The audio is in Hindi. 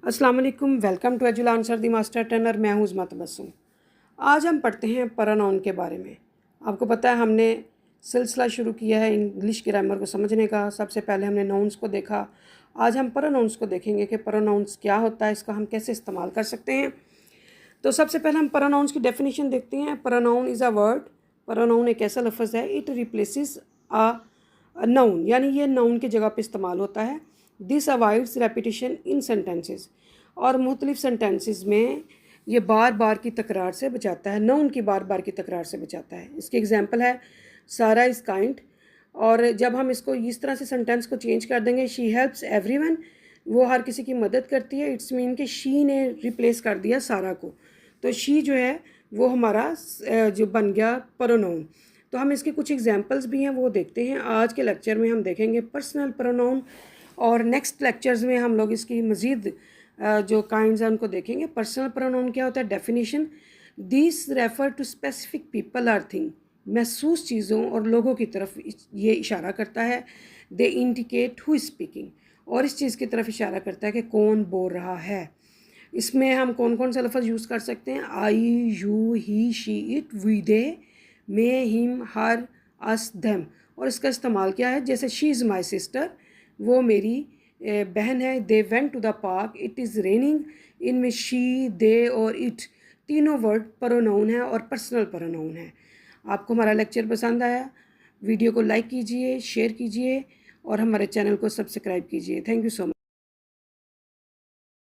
अस्सलाम वालेकुम, वेलकम टू एजुल आंसर दी मास्टर ट्रेनर। मैं हूँ उज़्मा तबस्सुम। आज हम पढ़ते हैं प्रोनाउन के बारे में। आपको पता है हमने सिलसिला शुरू किया है इंग्लिश ग्रामर को समझने का। सबसे पहले हमने नाउन्स को देखा, आज हम प्रोनाउंस को देखेंगे कि प्रोनाउंस क्या होता है, इसका हम कैसे इस्तेमाल कर सकते हैं। तो सबसे पहले हम प्रोनाउंस की डेफिनेशन देखते हैं। Pronoun is a word, pronoun एक ऐसा लफ्ज़ है, इट रिप्लेसेस अ नाउन, यानी ये नाउन की जगह पे इस्तेमाल होता है। This avoids repetition in sentences, और मुख्तलिफ सेंटेंसेस में ये बार बार की तकरार से बचाता है, नाउन की बार बार की तकरार से बचाता है। इसकी एग्जांपल है सारा इज़ काइंड, और जब हम इसको इस तरह से सेंटेंस को चेंज कर देंगे, शी हेल्प्स एवरीवन, वो हर किसी की मदद करती है। इट्स मीन कि शी ने रिप्लेस कर दिया सारा को, तो शी जो है वो हमारा जो बन गया प्रोनाउन। तो हम इसके कुछ एग्जांपल्स भी हैं वो देखते हैं। आज के लेक्चर में हम देखेंगे पर्सनल प्रोनाउन, और नेक्स्ट लेक्चर्स में हम लोग इसकी मज़ीद जो काइंड्स हैं उनको देखेंगे। पर्सनल प्रोनाउन क्या होता है? Definition, this refer to specific people or thing, महसूस चीज़ों और लोगों की तरफ ये इशारा करता है। दे इंडिकेट हु स्पीकिंग, और इस चीज़ की तरफ इशारा करता है कि कौन बोल रहा है। इसमें हम कौन कौन सा लफ्ज़ यूज़ कर सकते हैं? I, you, he, she, it, we, they, me, him, her, us, them. और इसका इस्तेमाल क्या है? जैसे शी इज़ माई सिस्टर, वो मेरी बहन है। They went to the park, it is raining. इनमें शी, दे और इट तीनों वर्ड प्रोनाउन है और पर्सनल प्रोनाउन है। आपको हमारा लेक्चर पसंद आया, वीडियो को लाइक कीजिए, शेयर कीजिए और हमारे चैनल को सब्सक्राइब कीजिए। Thank you so much.